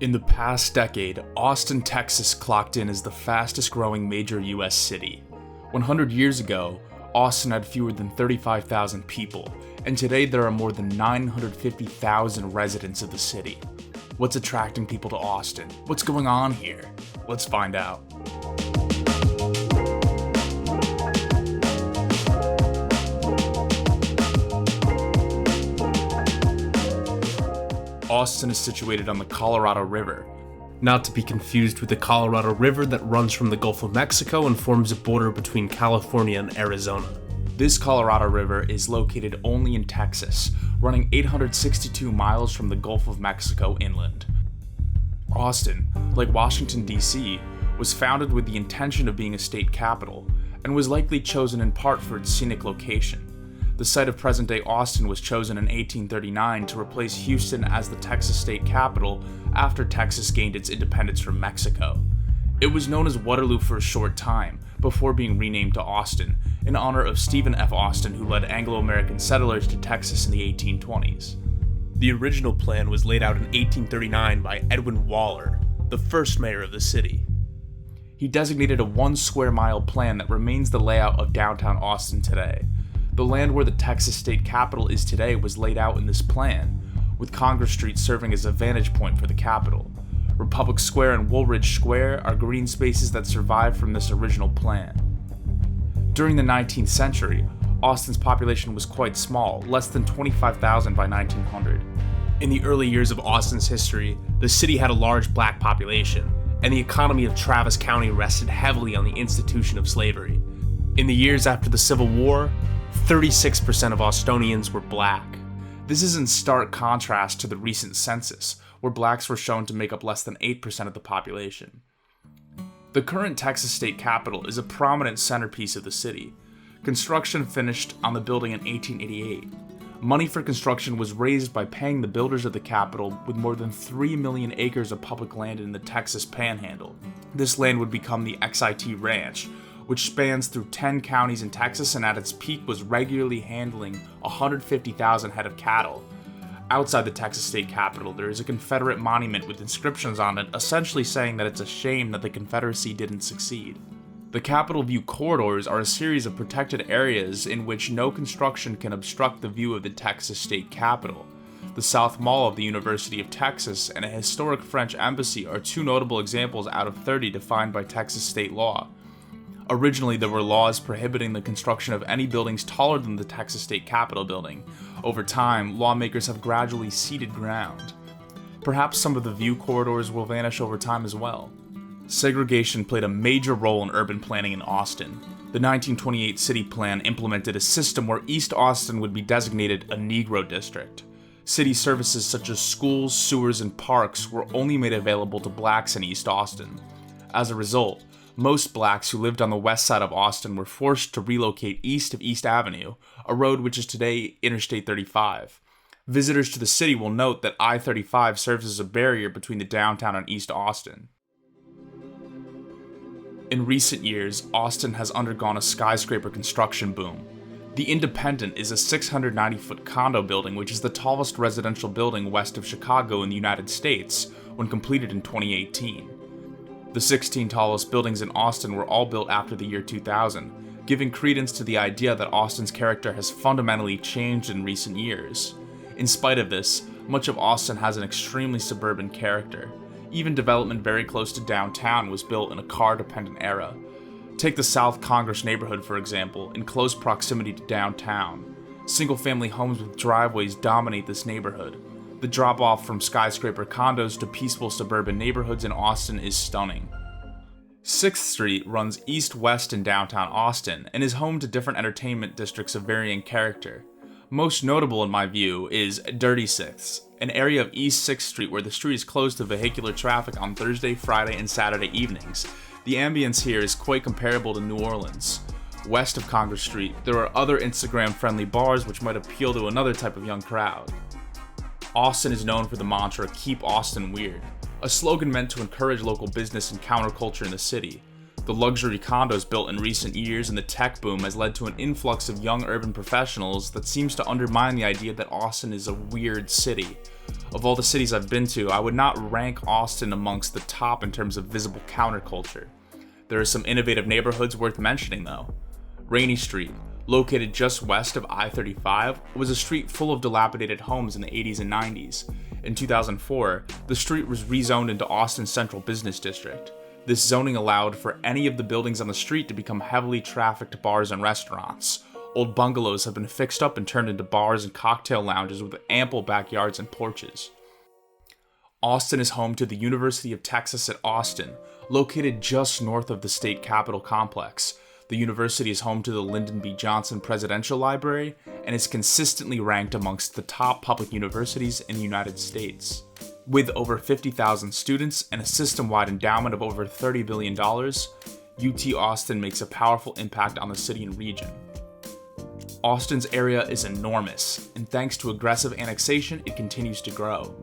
In the past decade, Austin, Texas clocked in as the fastest growing major US city. 100 years ago, Austin had fewer than 35,000 people, and today there are more than 950,000 residents of the city. What's attracting people to Austin? What's going on here? Let's find out. Austin is situated on the Colorado River, not to be confused with the Colorado River that runs from the Gulf of Mexico and forms a border between California and Arizona. This Colorado River is located only in Texas, running 862 miles from the Gulf of Mexico inland. Austin, like Washington, D.C., was founded with the intention of being a state capital, and was likely chosen in part for its scenic location. The site of present-day Austin was chosen in 1839 to replace Houston as the Texas state capital after Texas gained its independence from Mexico. It was known as Waterloo for a short time, before being renamed to Austin, in honor of Stephen F. Austin, who led Anglo-American settlers to Texas in the 1820s. The original plan was laid out in 1839 by Edwin Waller, the first mayor of the city. He designated a 1 square mile plan that remains the layout of downtown Austin today. The land where the Texas state capital is today was laid out in this plan, with Congress Street serving as a vantage point for the capital. Republic Square and Woolridge Square are green spaces that survived from this original plan. During the 19th century, Austin's population was quite small, less than 25,000 by 1900. In the early years of Austin's history, the city had a large black population, and the economy of Travis County rested heavily on the institution of slavery. In the years after the Civil War, 36% of Austonians were black. This is in stark contrast to the recent census, where blacks were shown to make up less than 8% of the population. The current Texas state capitol is a prominent centerpiece of the city. Construction finished on the building in 1888. Money for construction was raised by paying the builders of the capitol with more than 3 million acres of public land in the Texas Panhandle. This land would become the XIT Ranch, which spans through 10 counties in Texas and at its peak was regularly handling 150,000 head of cattle. Outside the Texas state capitol, there is a Confederate monument with inscriptions on it, essentially saying that it's a shame that the Confederacy didn't succeed. The Capitol View corridors are a series of protected areas in which no construction can obstruct the view of the Texas state capitol. The South Mall of the University of Texas and a historic French embassy are two notable examples out of 30 defined by Texas state law. Originally, there were laws prohibiting the construction of any buildings taller than the Texas State Capitol building. Over time, lawmakers have gradually ceded ground. Perhaps some of the view corridors will vanish over time as well. Segregation played a major role in urban planning in Austin. The 1928 city plan implemented a system where East Austin would be designated a Negro district. City services such as schools, sewers, and parks were only made available to blacks in East Austin. As a result, most blacks who lived on the west side of Austin were forced to relocate east of East Avenue, a road which is today Interstate 35. Visitors to the city will note that I-35 serves as a barrier between the downtown and East Austin. In recent years, Austin has undergone a skyscraper construction boom. The Independent is a 690-foot condo building which is the tallest residential building west of Chicago in the United States when completed in 2018. The 16 tallest buildings in Austin were all built after the year 2000, giving credence to the idea that Austin's character has fundamentally changed in recent years. In spite of this, much of Austin has an extremely suburban character. Even development very close to downtown was built in a car-dependent era. Take the South Congress neighborhood, for example, in close proximity to downtown. Single-family homes with driveways dominate this neighborhood. The drop-off from skyscraper condos to peaceful suburban neighborhoods in Austin is stunning. 6th Street runs east-west in downtown Austin and is home to different entertainment districts of varying character. Most notable in my view is Dirty Sixths, an area of East 6th Street where the street is closed to vehicular traffic on Thursday, Friday, and Saturday evenings. The ambience here is quite comparable to New Orleans. West of Congress Street, there are other Instagram-friendly bars which might appeal to another type of young crowd. Austin is known for the mantra, "Keep Austin Weird," a slogan meant to encourage local business and counterculture in the city. The luxury condos built in recent years and the tech boom has led to an influx of young urban professionals that seems to undermine the idea that Austin is a weird city. Of all the cities I've been to, I would not rank Austin amongst the top in terms of visible counterculture. There are some innovative neighborhoods worth mentioning though. Rainey Street, located just west of I-35, was a street full of dilapidated homes in the 80s and 90s. In 2004, the street was rezoned into Austin's Central Business District. This zoning allowed for any of the buildings on the street to become heavily trafficked bars and restaurants. Old bungalows have been fixed up and turned into bars and cocktail lounges with ample backyards and porches. Austin is home to the University of Texas at Austin, located just north of the state capitol complex. The university is home to the Lyndon B. Johnson Presidential Library and is consistently ranked amongst the top public universities in the United States. With over 50,000 students and a system-wide endowment of over $30 billion, UT Austin makes a powerful impact on the city and region. Austin's area is enormous, and thanks to aggressive annexation, it continues to grow.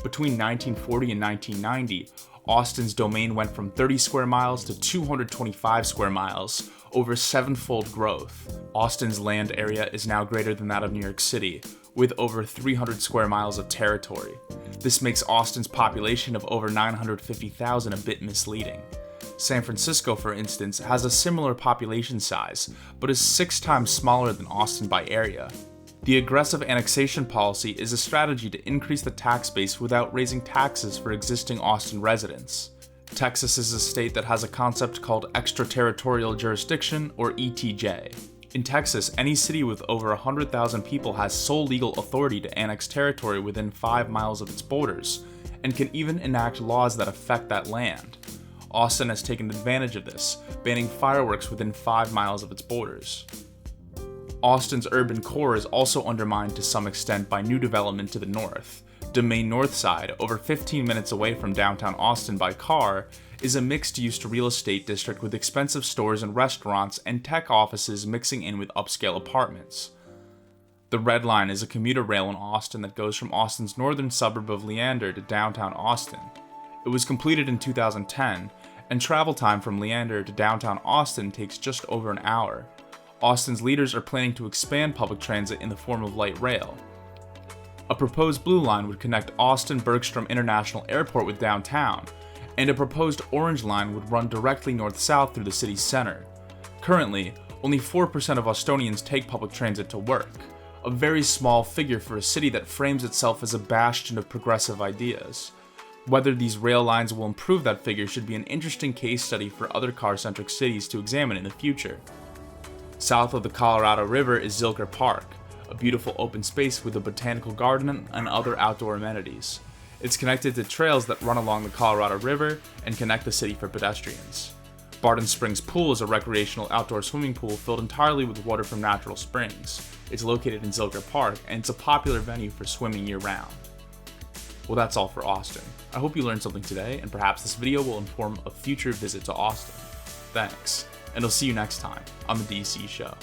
Between 1940 and 1990, Austin's domain went from 30 square miles to 225 square miles, over sevenfold growth. Austin's land area is now greater than that of New York City, with over 300 square miles of territory. This makes Austin's population of over 950,000 a bit misleading. San Francisco, for instance, has a similar population size, but is 6 times smaller than Austin by area. The aggressive annexation policy is a strategy to increase the tax base without raising taxes for existing Austin residents. Texas is a state that has a concept called Extra-territorial Jurisdiction, or ETJ. In Texas, any city with over 100,000 people has sole legal authority to annex territory within 5 miles of its borders, and can even enact laws that affect that land. Austin has taken advantage of this, banning fireworks within 5 miles of its borders. Austin's urban core is also undermined to some extent by new development to the north. Domain Northside, over 15 minutes away from downtown Austin by car, is a mixed-use real estate district with expensive stores and restaurants and tech offices mixing in with upscale apartments. The Red Line is a commuter rail in Austin that goes from Austin's northern suburb of Leander to downtown Austin. It was completed in 2010, and travel time from Leander to downtown Austin takes just over an hour. Austin's leaders are planning to expand public transit in the form of light rail. A proposed Blue Line would connect Austin-Bergstrom International Airport with downtown, and a proposed Orange Line would run directly north-south through the city's center. Currently, only 4% of Austonians take public transit to work, a very small figure for a city that frames itself as a bastion of progressive ideas. Whether these rail lines will improve that figure should be an interesting case study for other car-centric cities to examine in the future. South of the Colorado River is Zilker Park, a beautiful open space with a botanical garden and other outdoor amenities. It's connected to trails that run along the Colorado River and connect the city for pedestrians. Barton Springs Pool is a recreational outdoor swimming pool filled entirely with water from natural springs. It's located in Zilker Park, and it's a popular venue for swimming year-round. Well, that's all for Austin. I hope you learned something today, and perhaps this video will inform a future visit to Austin. Thanks, and I'll see you next time on The DC Show.